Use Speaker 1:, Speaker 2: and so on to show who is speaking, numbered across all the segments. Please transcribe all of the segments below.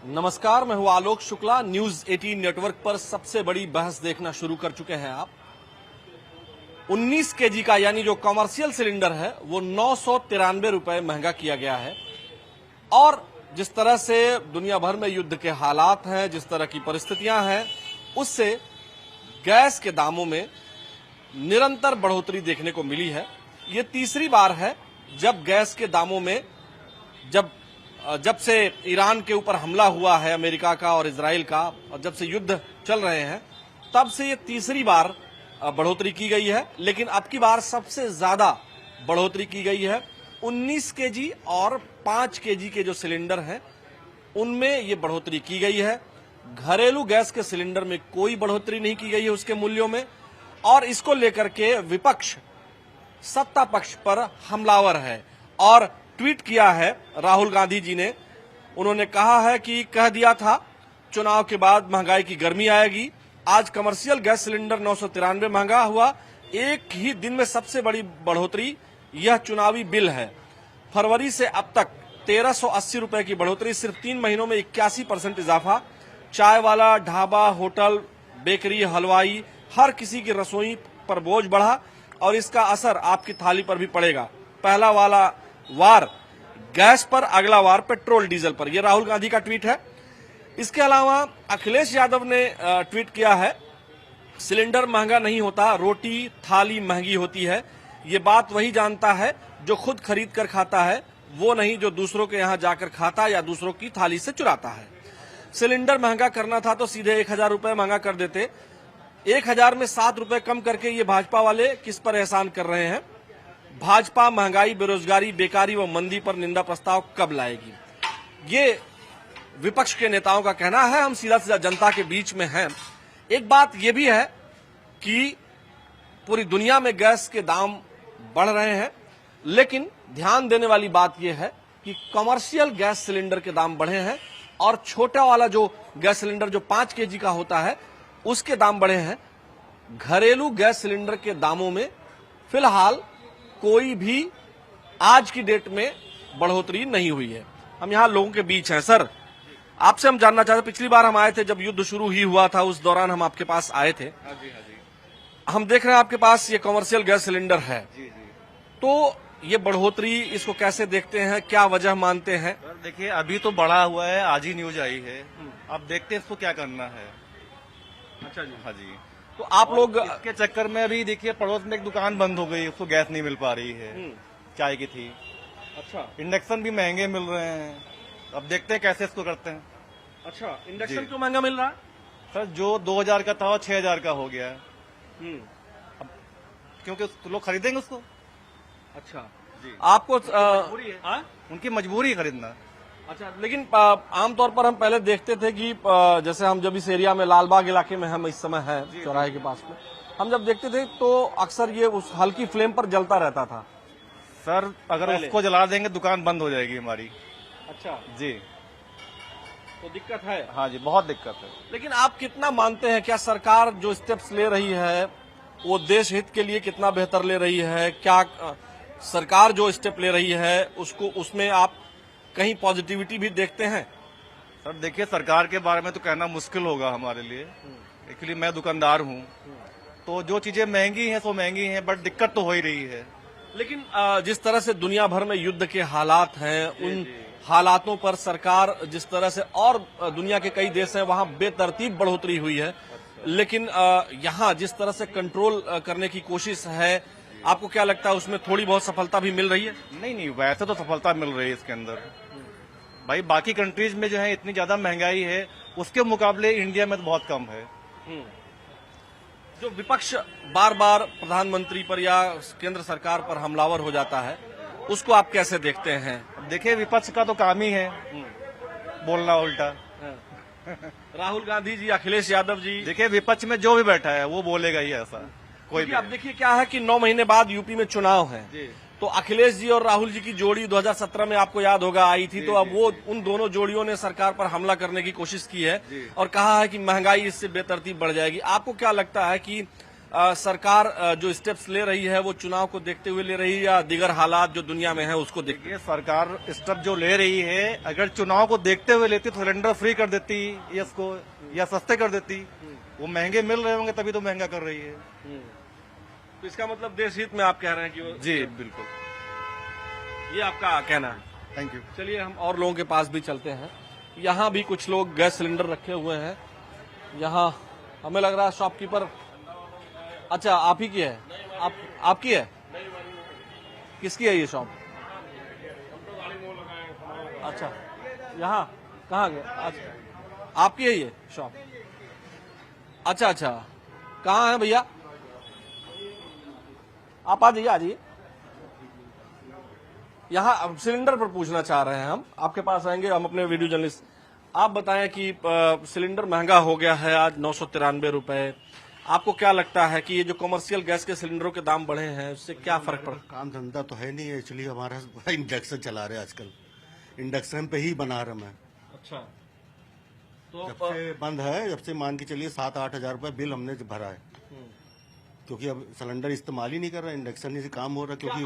Speaker 1: नमस्कार, मैं हूं आलोक शुक्ला। न्यूज 18 नेटवर्क पर सबसे बड़ी बहस देखना शुरू कर चुके हैं आप। 19 केजी का यानी जो कमर्शियल सिलेंडर है वो 993 रुपए महंगा किया गया है। और जिस तरह से दुनिया भर में युद्ध के हालात हैं, जिस तरह की परिस्थितियां हैं, उससे गैस के दामों में निरंतर बढ़ोतरी देखने को मिली है। ये तीसरी बार है जब गैस के दामों में जब से ईरान के ऊपर हमला हुआ है अमेरिका का और इजराइल का, और जब से युद्ध चल रहे हैं, तब से ये तीसरी बार बढ़ोतरी की गई है। लेकिन अब की बार सबसे ज्यादा बढ़ोतरी की गई है 19 केजी और 5 केजी के जो सिलेंडर हैं उनमें ये बढ़ोतरी की गई है। घरेलू गैस के सिलेंडर में कोई बढ़ोतरी नहीं की गई है उसके मूल्यों में। और इसको लेकर के विपक्ष सत्ता पक्ष पर हमलावर है और ट्वीट किया है राहुल गांधी जी ने। उन्होंने कहा है कि कह दिया था चुनाव के बाद महंगाई की गर्मी आएगी। आज कमर्शियल गैस सिलेंडर 993 महंगा हुआ। एक ही दिन में सबसे बड़ी बढ़ोतरी यह चुनावी बिल है। फरवरी से अब तक 1380 रुपए की बढ़ोतरी, सिर्फ 3 महीनों में 81% इजाफा। चाय वाला, ढाबा, होटल, बेकरी, हलवाई, हर किसी की रसोई पर बोझ बढ़ा और इसका असर आपकी थाली पर भी पड़ेगा। पहला वाला वार गैस पर, अगला वार पेट्रोल डीजल पर। यह राहुल गांधी का ट्वीट है। इसके अलावा अखिलेश यादव ने ट्वीट किया है, सिलेंडर महंगा नहीं होता, रोटी थाली महंगी होती है। ये बात वही जानता है जो खुद खरीद कर खाता है, वो नहीं जो दूसरों के यहां जाकर खाता या दूसरों की थाली से चुराता है। सिलेंडर महंगा करना था तो सीधे 1000 रुपए महंगा कर देते। 1000 में 7 रुपए कम करके ये भाजपा वाले किस पर एहसान कर रहे हैं। भाजपा महंगाई, बेरोजगारी, बेकारी व मंदी पर निंदा प्रस्ताव कब लाएगी? ये विपक्ष के नेताओं का कहना है। हम सीधा सीधा जनता के बीच में हैं। एक बात यह भी है कि पूरी दुनिया में गैस के दाम बढ़ रहे हैं, लेकिन ध्यान देने वाली बात यह है कि कमर्शियल गैस सिलेंडर के दाम बढ़े हैं और छोटा वाला जो गैस सिलेंडर जो 5 केजी का होता है उसके दाम बढ़े हैं। घरेलू गैस सिलेंडर के दामों में फिलहाल कोई भी आज की डेट में बढ़ोतरी नहीं हुई है। हम यहां लोगों के बीच हैं। सर, आपसे हम जानना चाहते, पिछली बार हम आए थे जब युद्ध शुरू ही हुआ था, उस दौरान हम आपके पास आए थे।
Speaker 2: हाँ जी।
Speaker 1: हम देख रहे हैं आपके पास ये कमर्शियल गैस सिलेंडर है।
Speaker 2: जी।
Speaker 1: तो ये बढ़ोतरी, इसको कैसे देखते हैं, क्या वजह मानते हैं?
Speaker 2: सर देखिए, अभी तो बढ़ा हुआ है, आज ही न्यूज आई है। अब देखते हैं इसको क्या करना है।
Speaker 1: अच्छा जी।
Speaker 2: हाँ जी।
Speaker 1: तो आप लोग
Speaker 2: इसके चक्कर में अभी देखिए पड़ोस में एक दुकान बंद हो गई, उसको गैस नहीं मिल पा रही है, चाय की थी।
Speaker 1: अच्छा
Speaker 2: इंडक्शन भी महंगे मिल रहे हैं। अब देखते हैं कैसे इसको करते हैं।
Speaker 1: अच्छा, इंडक्शन क्यों महंगा मिल रहा है?
Speaker 2: सर जो 2000 का था वो 6000 का हो गया है। अब क्योंकि लोग खरीदेंगे उसको।
Speaker 1: अच्छा
Speaker 2: जी।
Speaker 1: आपको
Speaker 2: मजबूरी है। उनकी मजबूरी है खरीदना।
Speaker 1: अच्छा, लेकिन आमतौर पर हम पहले देखते थे कि जैसे हम जब इस एरिया में, लालबाग इलाके में हम इस समय हैं, चौराहे के पास में, हम जब देखते थे तो अक्सर ये उस हल्की फ्लेम पर जलता रहता था।
Speaker 2: सर अगर उसको जला देंगे दुकान बंद हो जाएगी हमारी।
Speaker 1: अच्छा
Speaker 2: जी,
Speaker 1: तो दिक्कत है।
Speaker 2: हाँ जी, बहुत दिक्कत है।
Speaker 1: लेकिन आप कितना मानते हैं, क्या सरकार जो स्टेप्स ले रही है वो देश हित के लिए कितना बेहतर ले रही है? क्या सरकार जो स्टेप ले रही है उसमें आप कहीं पॉजिटिविटी भी देखते हैं?
Speaker 2: सर देखिए, सरकार के बारे में तो कहना मुश्किल होगा हमारे लिए। एक्चुअली मैं दुकानदार हूँ, तो जो चीजें महंगी हैं सो महंगी हैं, बट दिक्कत तो हो ही रही है।
Speaker 1: लेकिन जिस तरह से दुनिया भर में युद्ध के हालात हैं, उन हालातों पर सरकार जिस तरह से, और दुनिया के कई देश हैं वहां बेतरतीब बढ़ोतरी हुई है, लेकिन यहाँ जिस तरह से कंट्रोल करने की कोशिश है, आपको क्या लगता है उसमें थोड़ी बहुत सफलता भी मिल रही है?
Speaker 2: नहीं, वैसे तो सफलता मिल रही है इसके अंदर। भाई बाकी कंट्रीज में जो है इतनी ज्यादा महंगाई है, उसके मुकाबले इंडिया में तो बहुत कम है।
Speaker 1: जो विपक्ष बार बार प्रधानमंत्री पर या केंद्र सरकार पर हमलावर हो जाता है, उसको आप कैसे देखते हैं?
Speaker 2: देखिए, विपक्ष का तो काम ही है बोलना उल्टा।
Speaker 1: राहुल गांधी जी, अखिलेश यादव जी,
Speaker 2: देखिए विपक्ष में जो भी बैठा है वो बोलेगा ही ऐसा, कोई भी।
Speaker 1: अब देखिए क्या है कि 9 महीने बाद यूपी में चुनाव है, तो अखिलेश जी और राहुल जी की जोड़ी 2017 में आपको याद होगा आई थी, तो अब वो उन दोनों जोड़ियों ने सरकार पर हमला करने की कोशिश की है और कहा है कि महंगाई इससे बेतरतीब बढ़ जाएगी। आपको क्या लगता है कि सरकार जो स्टेप्स ले रही है वो चुनाव को देखते हुए ले रही है या दीगर हालात जो दुनिया में है उसको देखते
Speaker 2: ये सरकार स्टेप जो ले रही है, अगर चुनाव को देखते हुए लेती तो सिलेंडर फ्री कर देती या इसको या सस्ते कर देती। वो महंगे मिल रहे होंगे तभी तो महंगा कर रही है।
Speaker 1: तो इसका मतलब देश हित में आप कह रहे हैं कि
Speaker 2: जी बिल्कुल।
Speaker 1: ये आपका कहना है।
Speaker 2: Thank you.
Speaker 1: चलिए हम और लोगों के पास भी चलते हैं। यहाँ भी कुछ लोग गैस सिलेंडर रखे हुए हैं। यहाँ हमें लग रहा है शॉपकीपर, अच्छा आप ही की है? आपकी है? किसकी है ये शॉप? अच्छा, यहाँ कहाँ गए? अच्छा आपकी है ये शॉप? अच्छा अच्छा, कहाँ है भैया? आप आ जाइए। यहाँ सिलेंडर पर पूछना चाह रहे हैं हम, आपके पास आएंगे, हम अपने वीडियो जर्नलिस्ट। आप बताएं कि सिलेंडर महंगा हो गया है आज 993 रुपए। आपको क्या लगता है कि ये जो कमर्शियल गैस के सिलेंडरों के दाम बढ़े हैं उससे क्या फर्क पड़ा?
Speaker 3: काम धंधा तो है नहीं, एक्चुअली हमारा इंडक्शन चला रहे हैं आजकल। इंडक्शन पे ही बना रहे मैं।
Speaker 1: अच्छा, तो
Speaker 3: जब से बंद है, जब से मान के चलिए 7-8 हजार रुपए बिल हमने भरा है, क्योंकि अब सिलेंडर इस्तेमाल ही नहीं कर रहा, इंडक्शन ही से काम हो रहा है। क्योंकि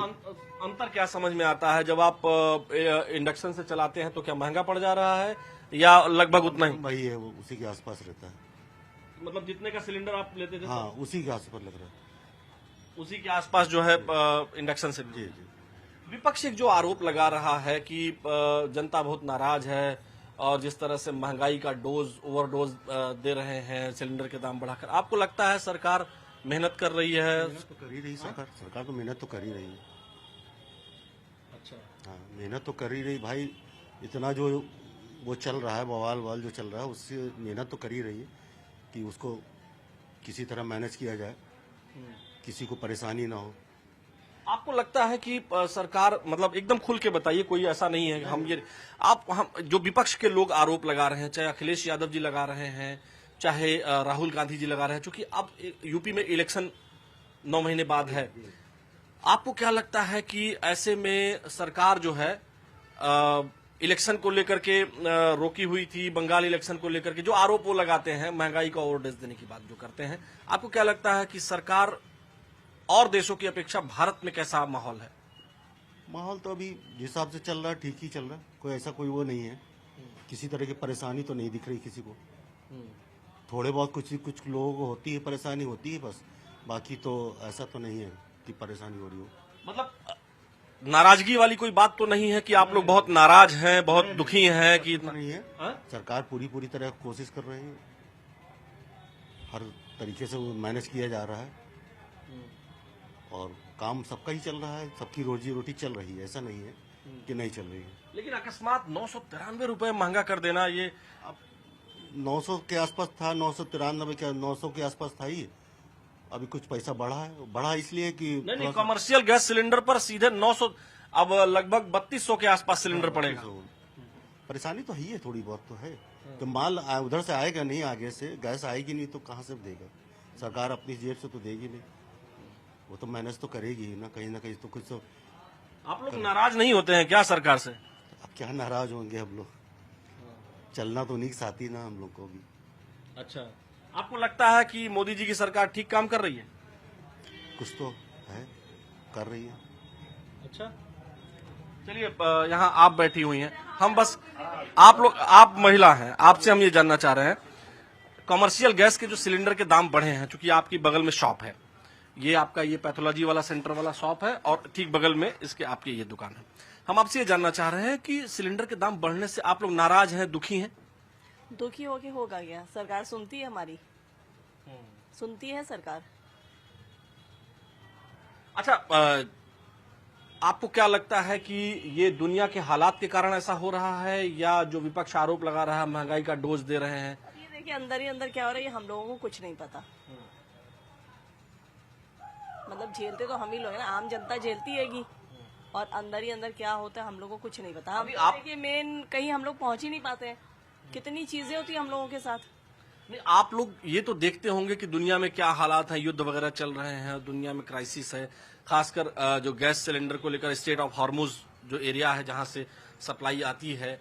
Speaker 1: अंतर क्या समझ में आता है जब आप इंडक्शन से चलाते हैं तो क्या महंगा पड़ जा रहा है या लगभग उतना ही?
Speaker 3: वही है, वो उसी के आसपास रहता है।
Speaker 1: मतलब जितने का सिलेंडर आप लेते थे
Speaker 3: हाँ, उसी के आसपास लग रहा है।
Speaker 1: उसी के आसपास जो है इंडक्शन से भी।
Speaker 3: जी जी।
Speaker 1: विपक्ष एक जो आरोप लगा रहा है कि जनता बहुत नाराज है और जिस तरह से महंगाई का ओवरडोज दे रहे हैं सिलेंडर के दाम बढ़ाकर, आपको लगता है सरकार मेहनत कर रही है?
Speaker 3: मेहनत तो कर ही रही सरकार तो मेहनत तो कर ही रही है।
Speaker 1: अच्छा,
Speaker 3: हाँ, मेहनत तो कर ही रही भाई। इतना जो वो चल रहा है, बवाल वाल जो चल रहा है, उससे मेहनत तो कर ही रही है कि उसको किसी तरह मैनेज किया जाए, किसी को परेशानी ना हो।
Speaker 1: आपको लगता है कि सरकार, मतलब एकदम खुल के बताइए, कोई ऐसा नहीं है हम जो विपक्ष के लोग आरोप लगा रहे हैं, चाहे अखिलेश यादव जी लगा रहे हैं, चाहे राहुल गांधी जी लगा रहे हैं, क्योंकि अब यूपी में इलेक्शन 9 महीने बाद है, आपको क्या लगता है कि ऐसे में सरकार जो है इलेक्शन को लेकर के रोकी हुई थी, बंगाल इलेक्शन को लेकर के जो आरोप वो लगाते हैं, महंगाई का ओवरडोज देने की बात जो करते हैं, आपको क्या लगता है कि सरकार और देशों की अपेक्षा भारत में कैसा माहौल है?
Speaker 3: माहौल तो अभी जिस हिसाब से चल रहा है ठीक ही चल रहा है, कोई ऐसा कोई वो नहीं है, किसी तरह की परेशानी तो नहीं दिख रही किसी को। थोड़े बहुत कुछ लोगों को होती है, परेशानी होती है बस, बाकी तो ऐसा तो नहीं है कि परेशानी हो रही हो।
Speaker 1: मतलब नाराजगी वाली कोई बात तो नहीं है कि आप लोग बहुत नाराज हैं, बहुत दुखी हैं कि
Speaker 3: इतना नहीं है। सरकार पूरी तरह कोशिश कर रही है, हर तरीके से वो मैनेज किया जा रहा है और काम सबका ही चल रहा है, सबकी रोजी रोटी चल रही है, ऐसा नहीं है कि नहीं चल रही है।
Speaker 1: लेकिन अकस्मात 993 रुपए महंगा कर देना, ये
Speaker 3: 900 के आसपास था, 993 क्या 900 के आसपास था ही। अभी कुछ पैसा बढ़ा है, बढ़ा इसलिए कि
Speaker 1: नहीं, कमर्शियल गैस सिलेंडर पर सीधे 900, अब लगभग 3200 के आसपास सिलेंडर पड़ेगा।
Speaker 3: परेशानी तो ही है, थोड़ी बहुत तो है। तो माल उधर से आएगा नहीं, आगे से गैस आएगी नहीं तो कहाँ से देगा सरकार? अपनी जेब से तो देगी नहीं, वो तो मैनेज तो करेगी ही ना कहीं तो कुछ तो।
Speaker 1: आप लोग नाराज नहीं होते हैं क्या सरकार से?
Speaker 3: अब क्या नाराज होंगे हम लोग, चलना तो नहीं साथी ना हम लोग को भी।
Speaker 1: अच्छा, आपको लगता है कि मोदी जी की सरकार ठीक काम कर रही है?
Speaker 3: कुछ तो है, कर रही है।
Speaker 1: अच्छा, चलिए यहाँ आप बैठी हुई हैं, हम बस आप महिला हैं, आपसे हम ये जानना चाह रहे हैं, कमर्शियल गैस के जो सिलेंडर के दाम बढ़े हैं, चूंकि आपकी बगल में शॉप है, ये आपका ये पैथोलॉजी वाला सेंटर वाला शॉप है और ठीक बगल में इसके आपकी ये दुकान है, हम आपसे ये जानना चाह रहे हैं कि सिलेंडर के दाम बढ़ने से आप लोग नाराज हैं, दुखी हैं?
Speaker 4: दुखी होके होगा क्या? सरकार सुनती है हमारी, सुनती है सरकार।
Speaker 1: अच्छा, आपको क्या लगता है कि ये दुनिया के हालात के कारण ऐसा हो रहा है या जो विपक्ष आरोप लगा रहा है महंगाई का डोज दे रहे हैं?
Speaker 4: ये देखिए अंदर ही अंदर क्या हो रहा है, ये हम लोगों को कुछ नहीं पता। मतलब झेलते तो हम ही लोग हैं ना, आम जनता झेलती हैगी, और अंदर ही अंदर क्या होता है हम लोगों को कुछ नहीं पता। हम देखिए मेन कहीं हम लोग पहुंच ही नहीं पाते हैं, कितनी चीजें होती हैं हम लोगों के साथ।
Speaker 1: नहीं, आप लोग ये तो देखते होंगे कि दुनिया में क्या हालात हैं, युद्ध वगैरह चल रहे हैं, दुनिया में क्राइसिस है, खासकर जो गैस सिलेंडर को लेकर स्टेट ऑफ हॉर्मुज जो एरिया है जहां से सप्लाई आती है,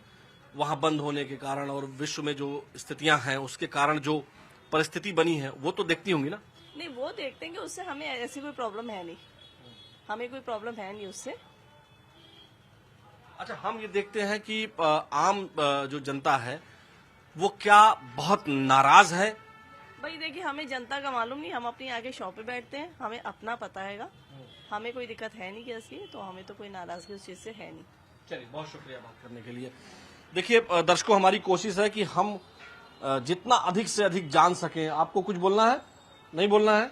Speaker 1: वहां बंद होने के कारण और विश्व में जो स्थितियां हैं उसके कारण जो परिस्थिति बनी है वो तो देखती होंगी ना?
Speaker 4: नहीं, वो देखते हैं कि उससे हमें ऐसी कोई प्रॉब्लम है नहीं, हमें कोई प्रॉब्लम है नहीं उससे।
Speaker 1: अच्छा, हम ये देखते हैं कि आम जो जनता है वो क्या बहुत नाराज है?
Speaker 4: भाई देखिए, हमें जनता का मालूम नहीं, हम अपनी आगे शॉप पे बैठते हैं, हमें अपना पता हैगा, हमें कोई दिक्कत है नहीं कैसी, तो हमें तो कोई नाराजगी उस चीज से है नहीं।
Speaker 1: चलिए, बहुत शुक्रिया बात करने के लिए। देखिए दर्शकों, हमारी कोशिश है कि हम जितना अधिक से अधिक जान सकें। आपको कुछ बोलना है? नहीं बोलना है?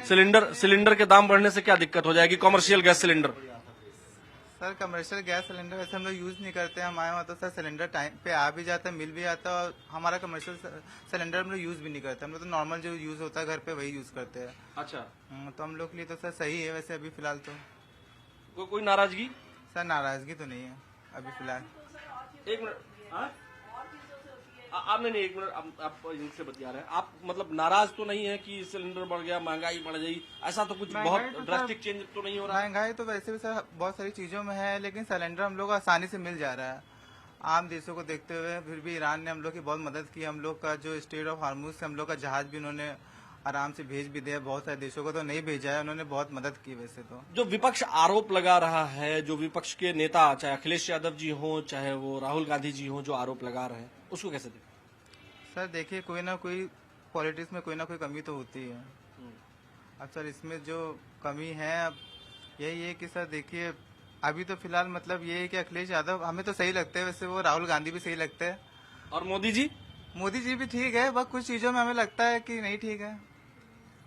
Speaker 1: सिलेंडर के दाम बढ़ने से क्या दिक्कत हो जाएगी? Commercial gas cylinder.
Speaker 5: Sir commercial gas cylinder वैसे हम लोग यूज नहीं करते हैं, हमारे वहाँ तो सर सिलेंडर टाइम पे आ भी जाता है, मिल भी जाता है, और हमारा कमर्शियल सिलेंडर हम लोग यूज भी नहीं करते, हम लोग तो नॉर्मल जो यूज होता है घर पे वही यूज करते हैं।
Speaker 1: अच्छा,
Speaker 5: तो हम लोग के लिए तो सर सही है वैसे अभी फिलहाल तो।
Speaker 1: कोई नाराजगी?
Speaker 5: सर नाराजगी तो नहीं है अभी फिलहाल।
Speaker 1: एक मिनट, हाँ? आप नहीं, एक मिनट, आप इनसे बतिया रहे हैं। आप मतलब नाराज तो नहीं है कि सिलेंडर बढ़ गया, महंगाई बढ़ गई, ऐसा तो कुछ बहुत ड्रास्टिक चेंज तो नहीं हो रहा?
Speaker 5: महंगाई तो वैसे भी सर बहुत सारी चीजों में है, लेकिन सिलेंडर हम लोग को आसानी से मिल जा रहा है। आम देशों को देखते हुए फिर भी ईरान ने हम लोग की बहुत मदद की। हम लोग का जो स्टेट ऑफ हार्मूज से हम लोग का जहाज भी उन्होंने आराम से भेज भी दिया, बहुत सारे देशों को तो नहीं भेजा है, उन्होंने बहुत मदद की। वैसे तो
Speaker 1: जो विपक्ष आरोप लगा रहा है, जो विपक्ष के नेता चाहे अखिलेश यादव जी हो चाहे वो राहुल गांधी जी हो, जो आरोप लगा रहे हैं, उसको कैसे देखते?
Speaker 5: सर देखिए, कोई ना कोई पॉलिटिक्स में कोई ना कोई कमी तो होती है। अब सर इसमें जो कमी है अब यही है कि सर देखिए, अभी तो फिलहाल मतलब ये है कि अखिलेश यादव हमें तो सही लगते हैं, वैसे वो राहुल गांधी भी सही लगते हैं,
Speaker 1: और मोदी जी?
Speaker 5: मोदी जी भी ठीक है, बस कुछ चीजों में हमें लगता है कि नहीं ठीक है,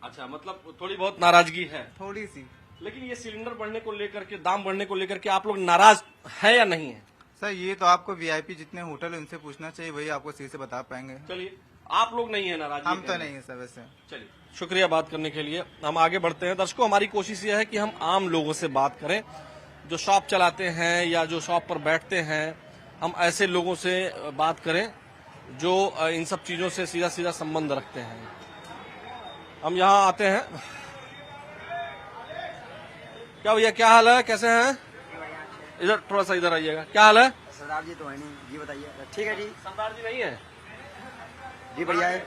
Speaker 1: अच्छा, मतलब थोड़ी बहुत नाराजगी है।
Speaker 5: थोड़ी सी।
Speaker 1: लेकिन ये सिलेंडर बढ़ने को लेकर के, दाम बढ़ने को लेकर के आप लोग नाराज है या नहीं है?
Speaker 5: सर ये तो आपको वीआईपी जितने होटल है उनसे पूछना चाहिए, वही आपको सही से बता पाएंगे।
Speaker 1: चलिए, आप लोग नहीं है नाराज?
Speaker 5: हम तो नहीं है सर वैसे।
Speaker 1: चलिए, शुक्रिया बात करने के लिए। हम आगे बढ़ते हैं। दर्शकों, हमारी कोशिश यह है कि हम आम लोगों से बात करें, जो शॉप चलाते हैं या जो शॉप पर बैठते हैं। हम ऐसे लोगों से बात करें जो इन सब चीजों से सीधा सीधा संबंध रखते हैं। हम यहाँ आते हैं। क्या भैया, क्या हाल है, कैसे हैं? इधर थोड़ा सा इधर आइएगा। क्या हाल है?
Speaker 6: सरदार जी तो है नहीं जी, बताइए। ठीक है जी।
Speaker 1: सरदार जी नहीं है
Speaker 6: जी, बढ़िया है,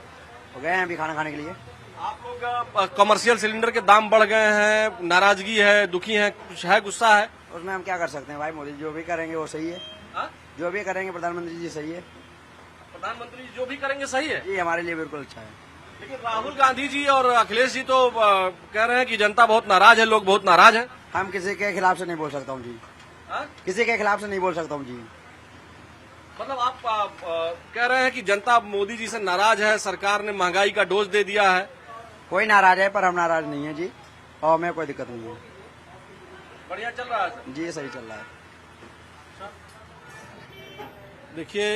Speaker 6: हो गए हैं अभी खाना खाने के लिए।
Speaker 1: आप लोग कमर्शियल सिलेंडर के दाम बढ़ गए हैं, नाराजगी है, दुखी है, कुछ है, गुस्सा है?
Speaker 6: उसमें हम क्या कर सकते हैं भाई, मोदी जी जो भी करेंगे वो सही है।
Speaker 1: हा?
Speaker 6: जो भी करेंगे प्रधानमंत्री जी सही है
Speaker 1: प्रधानमंत्री जो भी करेंगे सही है
Speaker 6: जी, हमारे लिए बिल्कुल अच्छा है।
Speaker 1: लेकिन राहुल गांधी जी और अखिलेश जी तो कह रहे हैं कि जनता बहुत नाराज है, लोग बहुत नाराज हैं।
Speaker 6: हम किसी के खिलाफ से नहीं बोल सकता हूँ जी,
Speaker 1: हा?
Speaker 6: किसी के खिलाफ से नहीं बोल सकता हूँ जी।
Speaker 1: मतलब आप कह रहे हैं कि जनता मोदी जी से नाराज है, सरकार ने महंगाई का डोज दे दिया है।
Speaker 6: कोई नाराज है पर हम नाराज नहीं है जी, और हमें कोई दिक्कत नहीं है
Speaker 1: बढ़िया चल रहा है सर?
Speaker 6: जी, सही चल रहा है।
Speaker 1: देखिए,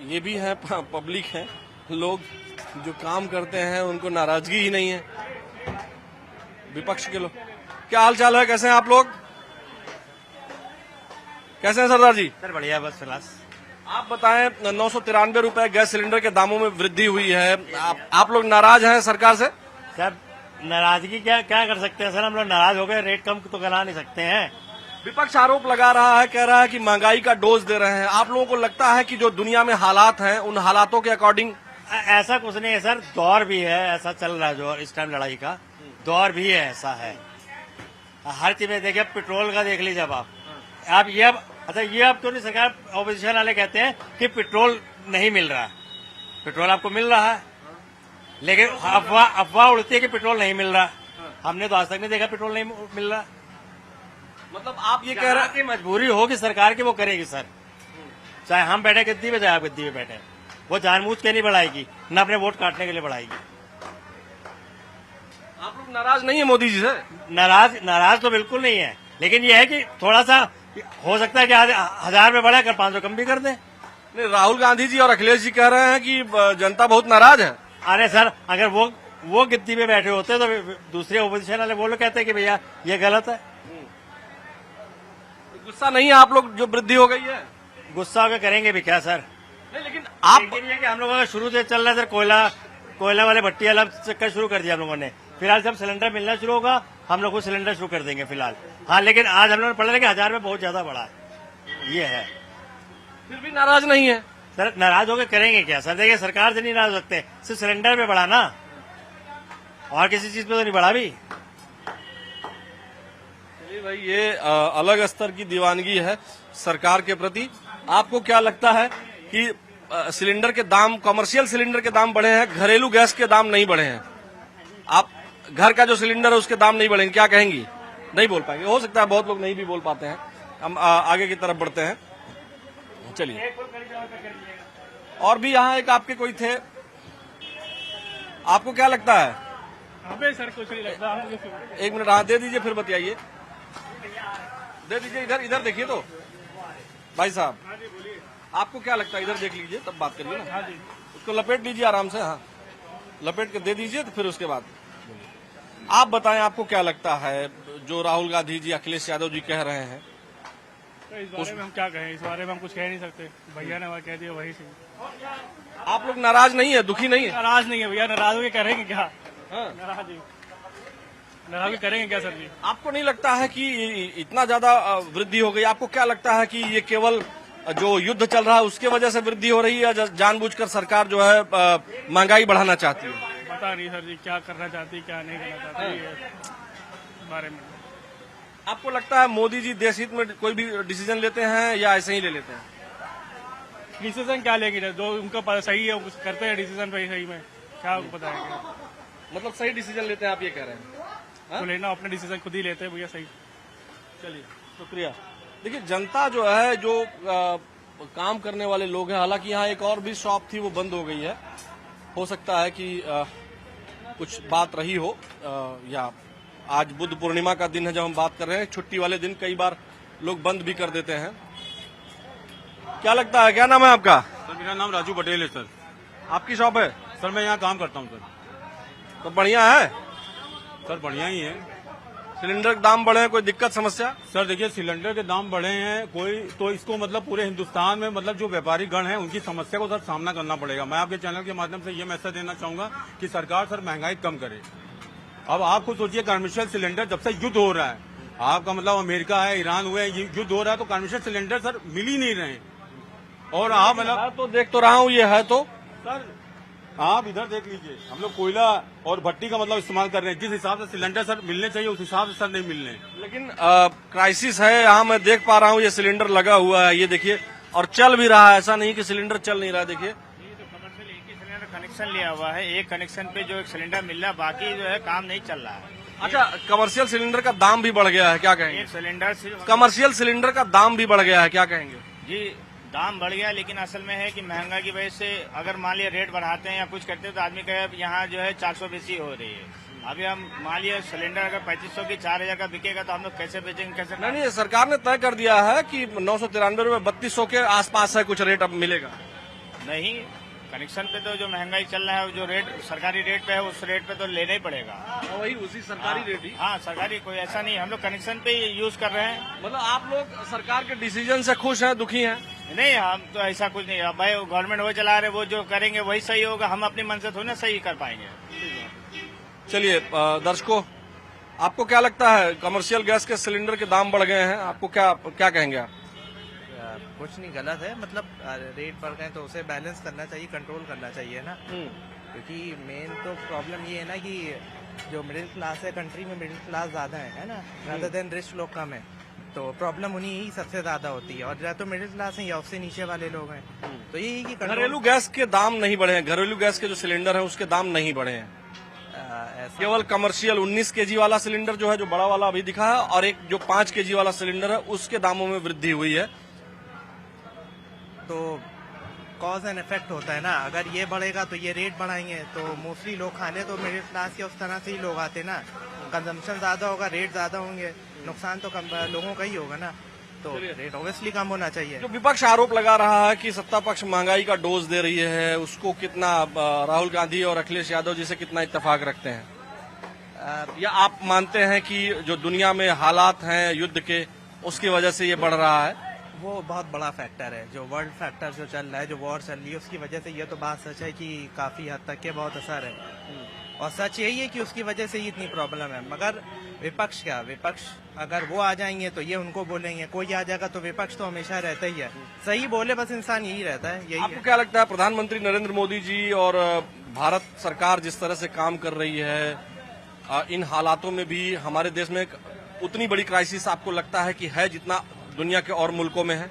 Speaker 1: ये भी है, पब्लिक है, लोग जो काम करते हैं उनको नाराजगी ही नहीं है। विपक्ष के लोग, क्या हाल चाल है, कैसे हैं आप लोग? कैसे हैं सरदार जी?
Speaker 7: सर बढ़िया, बस फिलहाल।
Speaker 1: आप बताएं, 993 रुपए गैस सिलेंडर के दामों में वृद्धि हुई है। आप लोग नाराज हैं सरकार से?
Speaker 7: सर नाराजगी क्या क्या कर सकते हैं सर, हम लोग नाराज हो गए, रेट कम तो करा नहीं सकते हैं।
Speaker 1: विपक्ष आरोप लगा रहा है, कह रहा है कि महंगाई का डोज दे रहे हैं। आप लोगों को लगता है कि जो दुनिया में हालात हैं उन हालातों के अकॉर्डिंग?
Speaker 7: ऐसा कुछ नहीं है सर, दौर भी है, ऐसा चल रहा है जो इस टाइम लड़ाई का दौर भी है, ऐसा है। हर चीज में देखिए, पेट्रोल का देख लीजिए आप ये अच्छा, ये अब तो नहीं, सरकार ऑपोजिशन वाले कहते हैं कि पेट्रोल नहीं मिल रहा। पेट्रोल आपको मिल रहा है, लेकिन अफवाह उड़ती है कि पेट्रोल नहीं मिल रहा। हमने तो आज तक नहीं देखा पेट्रोल नहीं मिल रहा।
Speaker 1: मतलब आप ये कह रहे हैं
Speaker 7: कि मजबूरी होगी सरकार की, वो करेगी सर, चाहे हम बैठे गद्दी पे चाहे आप गद्दी पे बैठे, वो जानबूझ के नहीं बढ़ाएगी, न अपने वोट काटने के लिए बढ़ाएगी।
Speaker 1: आप लोग नाराज नहीं है मोदी जी से?
Speaker 7: नाराज तो बिल्कुल नहीं है, लेकिन ये है कि थोड़ा सा हो सकता है कि 1000 में बढ़ा कर 500 कम भी कर दें।
Speaker 1: नहीं, राहुल गांधी जी और अखिलेश जी कह रहे हैं कि जनता बहुत नाराज है।
Speaker 7: अरे सर, अगर वो गद्दी पे बैठे होते तो दूसरे ओपोजिशन वाले वो लोग कहते हैं कि भैया ये गलत है।
Speaker 1: गुस्सा नहीं है आप लोग जो वृद्धि हो गई है?
Speaker 7: गुस्सा होकर करेंगे भी क्या सर?
Speaker 1: नहीं, लेकिन आप
Speaker 7: ये कि हम लोगों का शुरू से चल रहा है सर, कोयला वाले भट्टी वाला चक्कर शुरू कर दिया हम लोगों ने। फिलहाल जब सिलेंडर मिलना शुरू होगा हम लोग को सिलेंडर शुरू कर देंगे फिलहाल। हाँ, लेकिन आज हम लोगों ने पढ़ा कि 1000 में बहुत ज्यादा बढ़ा है, ये है।
Speaker 1: फिर भी नाराज नहीं है
Speaker 7: सर नाराज होकर करेंगे क्या सर? देखिए, सरकार से नहीं नाराज हो सकते, सिर्फ सिलेंडर पे बढ़ा ना। और किसी चीज पे तो नहीं बढ़ा भी।
Speaker 1: चलिए भाई, ये अलग स्तर की दीवानगी है सरकार के प्रति। आपको क्या लगता है कि सिलेंडर के दाम, कमर्शियल सिलेंडर के दाम बढ़े हैं, घरेलू गैस के दाम नहीं बढ़े हैं? आप घर का जो सिलेंडर है उसके दाम नहीं बढ़ेंगे, क्या कहेंगी? नहीं बोल पाएंगे, हो सकता है बहुत लोग नहीं भी बोल पाते हैं। हम आगे की तरफ बढ़ते हैं। चलिए, और भी यहाँ एक आपके कोई थे, आपको क्या लगता है?
Speaker 8: अबे सर कुछ नहीं लगता।
Speaker 1: एक मिनट, हाँ दे दीजिए, फिर बताइए। दे दीजिए, इधर इधर देखिए तो भाई साहब, आपको क्या लगता है? इधर देख लीजिए तब बात करिए ना। उसको लपेट लीजिए आराम से, हाँ लपेट के दे दीजिए, तो फिर उसके बाद आप बताएं आपको क्या लगता है जो राहुल गांधी जी, अखिलेश यादव जी कह रहे हैं?
Speaker 8: तो इस बारे में हम क्या कहें, इस बारे में हम कुछ कह नहीं सकते। भैया ने वह कह दिया वही सही।
Speaker 1: आप लोग नाराज नहीं है, दुखी नहीं है?
Speaker 8: नाराज नहीं है भैया, नाराज होकर करेंगे क्या?
Speaker 1: हाँ।
Speaker 8: नाराज होकर करेंगे क्या सर जी?
Speaker 1: आपको नहीं लगता है कि इतना ज्यादा वृद्धि हो गई? आपको क्या लगता है कि ये केवल जो युद्ध चल रहा है उसके वजह से वृद्धि हो रही है, या जानबूझकर सरकार जो है महंगाई बढ़ाना चाहती है?
Speaker 8: पता नहीं सर जी क्या करना चाहती, क्या नहीं करना चाहती है इस बारे में।
Speaker 1: आपको लगता है मोदी जी देश हित में कोई भी डिसीजन लेते हैं या ऐसे ही ले लेते हैं?
Speaker 8: डिसीजन क्या लेंगे, जो उनका सही है कुछ करते हैं डिसीजन पे, सही में क्या उनको पता है?
Speaker 1: मतलब सही डिसीजन लेते हैं, आप ये कह रहे हैं?
Speaker 8: तो लेना अपने डिसीजन खुद ही लेते हैं भैया, सही।
Speaker 1: चलिए, शुक्रिया। देखिए, जनता जो है, जो काम करने वाले लोग हैं, हालांकि यहाँ एक और भी शॉप थी वो बंद हो गई है, हो सकता है कि कुछ बात रही हो, या आज बुद्ध पूर्णिमा का दिन है जब हम बात कर रहे हैं, छुट्टी वाले दिन कई बार लोग बंद भी कर देते हैं। क्या लगता है, क्या नाम है आपका?
Speaker 9: सर मेरा नाम राजू पटेल है सर।
Speaker 1: आपकी शॉप है?
Speaker 9: सर मैं यहाँ काम करता हूँ सर।
Speaker 1: तो बढ़िया है
Speaker 9: सर, बढ़िया ही है।
Speaker 1: सिलेंडर के दाम बढ़े हैं, कोई दिक्कत समस्या?
Speaker 9: सर देखिए, सिलेंडर के दाम बढ़े हैं कोई तो इसको मतलब पूरे हिंदुस्तान में मतलब जो व्यापारी गण हैं उनकी समस्या को सर सामना करना पड़ेगा। मैं आपके चैनल के माध्यम से ये मैसेज देना चाहूंगा कि सरकार सर महंगाई कम करे। अब आप खुद सोचिए, कमर्शियल सिलेंडर जब से युद्ध हो रहा है, आपका मतलब अमेरिका है, ईरान हुए, युद्ध हो रहा है, तो कमर्शियल सिलेंडर सर मिल ही नहीं रहे। और आप मतलब
Speaker 1: तो देख तो रहा हूँ ये है, तो
Speaker 9: सर आप इधर देख लीजिए, हम लोग कोयला और भट्टी का मतलब इस्तेमाल कर रहे हैं। जिस हिसाब से सिलेंडर सर मिलने चाहिए उस हिसाब से सर नहीं मिल रहे।
Speaker 1: लेकिन क्राइसिस है यहाँ, मैं देख पा रहा हूँ ये सिलेंडर लगा हुआ है, ये देखिए, और चल भी रहा है, ऐसा नहीं कि सिलेंडर चल नहीं रहा है। देखिए,
Speaker 10: कमर्शियल एक ही सिलेंडर कनेक्शन लिया हुआ है, एक कनेक्शन पे जो एक सिलेंडर मिल रहा है, बाकी जो है काम नहीं चल रहा है।
Speaker 1: अच्छा, कमर्शियल सिलेंडर का दाम भी बढ़ गया है, क्या कहेंगे?
Speaker 10: एक सिलेंडर
Speaker 1: कमर्शियल सिलेंडर का दाम भी बढ़ गया है, क्या कहेंगे?
Speaker 10: जी दाम बढ़ गया, लेकिन असल में है कि महंगाई की वजह से अगर मान लिया रेट बढ़ाते हैं या कुछ करते हैं तो आदमी कहे यहाँ जो है 400 बेची हो रही है। अभी हम मान लिया सिलेंडर अगर 3500 की 4000 का बिकेगा तो हम लोग कैसे बेचेंगे, कैसे?
Speaker 1: नहीं, सरकार ने तय कर दिया है कि 993 रुपये 3200 के आसपास है कुछ रेट अब मिलेगा।
Speaker 10: नहीं, कनेक्शन पे तो जो महंगाई चल रहा है, जो रेट सरकारी रेट पे है उस रेट पे तो लेना ही पड़ेगा।
Speaker 1: वही उसी सरकारी रेट ही।
Speaker 10: हाँ, सरकारी कोई ऐसा नहीं, हम लोग कनेक्शन पे ही यूज कर रहे हैं।
Speaker 1: मतलब आप लोग सरकार के डिसीजन से खुश हैं, दुखी हैं?
Speaker 10: नहीं, हम तो ऐसा कुछ नहीं है भाई, गवर्नमेंट वो चला रहे, वो जो करेंगे वही सही होगा, हम अपने मन से थोड़ी ना सही कर पाएंगे।
Speaker 1: चलिए दर्शकों, आपको क्या लगता है, कमर्शियल गैस के सिलेंडर के दाम बढ़ गए हैं, आपको क्या कहेंगे आप?
Speaker 11: कुछ नहीं, गलत है, मतलब रेट बढ़ गए तो उसे बैलेंस करना चाहिए, कंट्रोल करना चाहिए ना। क्योंकि मेन तो प्रॉब्लम ये है ना कि जो मिडिल क्लास है कंट्री में, मिडिल क्लास ज्यादा है ना, रादर देन रिच लोग कम है, तो प्रॉब्लम उन्हीं ही सबसे ज्यादा होती है। और या तो मिडिल क्लास है या उससे नीचे वाले लोग हैं, तो यही कि
Speaker 1: घरेलू गैस के दाम नहीं बढ़े हैं, घरेलू गैस के जो सिलेंडर है उसके दाम नहीं बढ़े हैं, केवल कमर्शियल 19 kg वाला सिलेंडर जो है, जो बड़ा वाला अभी दिखा है, और एक जो 5 kg वाला सिलेंडर है उसके दामों में वृद्धि हुई है।
Speaker 11: तो कॉज एंड इफेक्ट होता है ना, अगर ये बढ़ेगा तो ये रेट बढ़ाएंगे, तो मोस्टली लोग खाने तो मिडिल क्लास के उस तरह से ही लोग आते ना, कंजम्पशन ज्यादा होगा, रेट ज्यादा होंगे, नुकसान तो कम लोगों का ही होगा ना, तो रेट ऑब्वियसली कम होना चाहिए।
Speaker 1: जो विपक्ष आरोप लगा रहा है कि सत्ता पक्ष महंगाई का डोज दे रही है, उसको कितना राहुल गांधी और अखिलेश यादव जी से कितना इत्तेफाक रखते हैं, या आप मानते हैं कि जो दुनिया में हालात हैं युद्ध के उसकी वजह से ये बढ़ रहा है?
Speaker 11: वो बहुत बड़ा फैक्टर है, जो वर्ल्ड फैक्टर जो चल रहा है, जो वॉर चल रही है, उसकी वजह से ये तो बात सच है कि काफी हद तक के बहुत असर है, और सच यही है कि उसकी वजह से ही इतनी प्रॉब्लम है। मगर विपक्ष क्या, विपक्ष अगर वो आ जाएंगे तो ये उनको बोलेंगे, कोई आ जाएगा तो विपक्ष तो हमेशा रहता ही है, सही बोले बस इंसान यही रहता है, यही
Speaker 1: आपको क्या लगता है प्रधानमंत्री नरेंद्र मोदी जी और भारत सरकार जिस तरह से काम कर रही है, इन हालातों में भी हमारे देश में उतनी बड़ी क्राइसिस आपको लगता है कि है जितना दुनिया के और मुल्कों में है?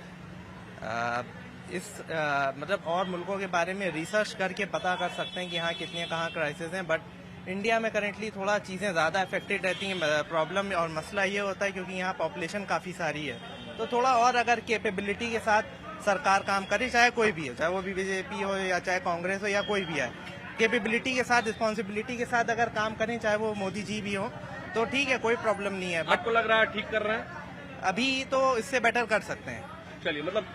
Speaker 11: मतलब और मुल्कों के बारे में रिसर्च करके पता कर सकते हैं कि हाँ कितने कहाँ क्राइसिस हैं, बट इंडिया में करेंटली थोड़ा चीज़ें ज़्यादा अफेक्टेड रहती हैं। प्रॉब्लम और मसला ये होता है क्योंकि यहाँ पॉपुलेशन काफ़ी सारी है, तो थोड़ा और अगर कैपेबिलिटी के साथ सरकार काम करे, चाहे कोई भी हो, चाहे वो भी बीजेपी हो या चाहे कांग्रेस हो या कोई भी है, कैपेबिलिटी के साथ रिस्पॉन्सिबिलिटी के साथ अगर काम करें, चाहे वो मोदी जी भी हो, तो ठीक है, कोई प्रॉब्लम नहीं है।
Speaker 1: आपको लग रहा है ठीक कर रहे हैं?
Speaker 11: अभी तो इससे बेटर कर सकते हैं।
Speaker 1: चलिए, मतलब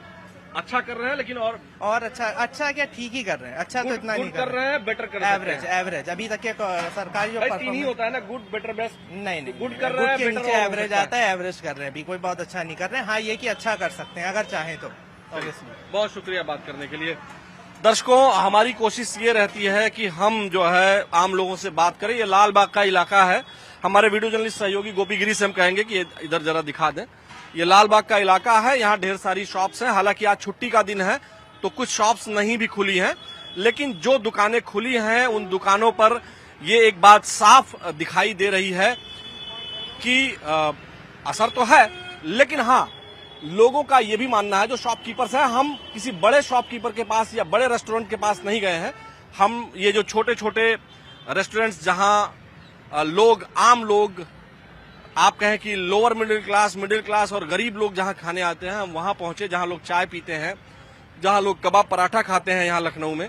Speaker 1: अच्छा कर रहे हैं, लेकिन और
Speaker 11: अच्छा क्या, ठीक ही कर रहे हैं। अच्छा तो इतना नहीं
Speaker 1: कर रहे हैं, बेटर कर
Speaker 11: एवरेज अभी तक के सरकारी जो
Speaker 1: नहीं होता है ना, गुड बेटर बेस्ट,
Speaker 11: नहीं
Speaker 1: गुड कर रहे हैं,
Speaker 11: के नीचे एवरेज आता है, एवरेज कर रहे हैं, अभी कोई बहुत अच्छा नहीं कर रहे हैं। हाँ, ये कि अच्छा कर सकते हैं अगर चाहें तो।
Speaker 1: बहुत शुक्रिया बात करने के लिए। दर्शकों, हमारी कोशिश ये रहती है कि हम जो है आम लोगों से बात करें। ये लाल बाग का इलाका है। हमारे वीडियो जर्नलिस्ट सहयोगी गोपी गिरी से हम कहेंगे कि इधर जरा दिखा दें। ये लाल बाग का इलाका है, यहाँ ढेर सारी शॉप्स हैं। हालांकि आज छुट्टी का दिन है तो कुछ शॉप्स नहीं भी खुली हैं, लेकिन जो दुकानें खुली हैं उन दुकानों पर ये एक बात साफ दिखाई दे रही है कि असर तो है, लेकिन हाँ, लोगों का ये भी मानना है, जो शॉपकीपर्स हैं, हम किसी बड़े शॉपकीपर के पास या बड़े रेस्टोरेंट के पास नहीं गए हैं। हम ये जो छोटे छोटे रेस्टोरेंट्स जहां लोग, आम लोग, आप कहें कि लोअर मिडिल क्लास और गरीब लोग जहां खाने आते हैं, हम वहां पहुंचे, जहां लोग चाय पीते हैं, जहां लोग कबाब पराठा खाते हैं यहाँ लखनऊ में।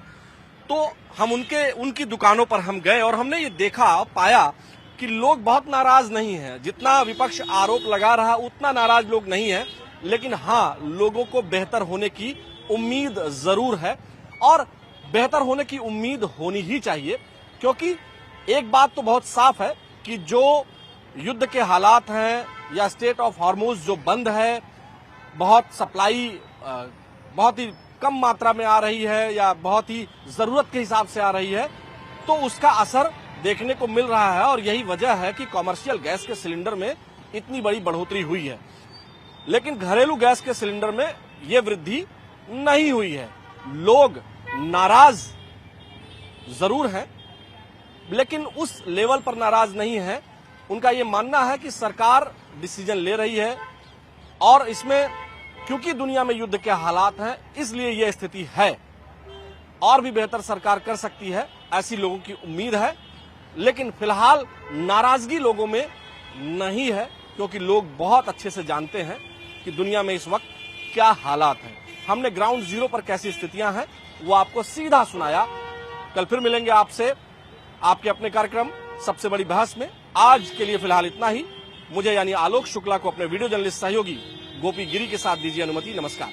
Speaker 1: तो हम उनकी दुकानों पर हम गए और हमने ये देखा, पाया कि लोग बहुत नाराज नहीं हैं। जितना विपक्ष आरोप लगा रहा उतना नाराज लोग नहीं है, लेकिन हाँ, लोगों को बेहतर होने की उम्मीद जरूर है और बेहतर होने की उम्मीद होनी ही चाहिए, क्योंकि एक बात तो बहुत साफ है कि जो युद्ध के हालात हैं या स्टेट ऑफ हॉर्मुज जो बंद है, बहुत सप्लाई बहुत ही कम मात्रा में आ रही है या बहुत ही जरूरत के हिसाब से आ रही है, तो उसका असर देखने को मिल रहा है। और यही वजह है कि कॉमर्शियल गैस के सिलेंडर में इतनी बड़ी बढ़ोतरी हुई है, लेकिन घरेलू गैस के सिलेंडर में यह वृद्धि नहीं हुई है। लोग नाराज जरूर हैं, लेकिन उस लेवल पर नाराज नहीं है। उनका यह मानना है कि सरकार डिसीजन ले रही है और इसमें क्योंकि दुनिया में युद्ध के हालात हैं, इसलिए यह स्थिति है। और भी बेहतर सरकार कर सकती है, ऐसी लोगों की उम्मीद है, लेकिन फिलहाल नाराजगी लोगों में नहीं है, क्योंकि लोग बहुत अच्छे से जानते हैं कि दुनिया में इस वक्त क्या हालात हैं। हमने ग्राउंड जीरो पर कैसी स्थितियां हैं वो आपको सीधा सुनाया। कल फिर मिलेंगे आपसे आपके अपने कार्यक्रम सबसे बड़ी बहस में। आज के लिए फिलहाल इतना ही। मुझे यानी आलोक शुक्ला को अपने वीडियो जर्नलिस्ट सहयोगी गोपी गिरी के साथ दीजिए अनुमति। नमस्कार।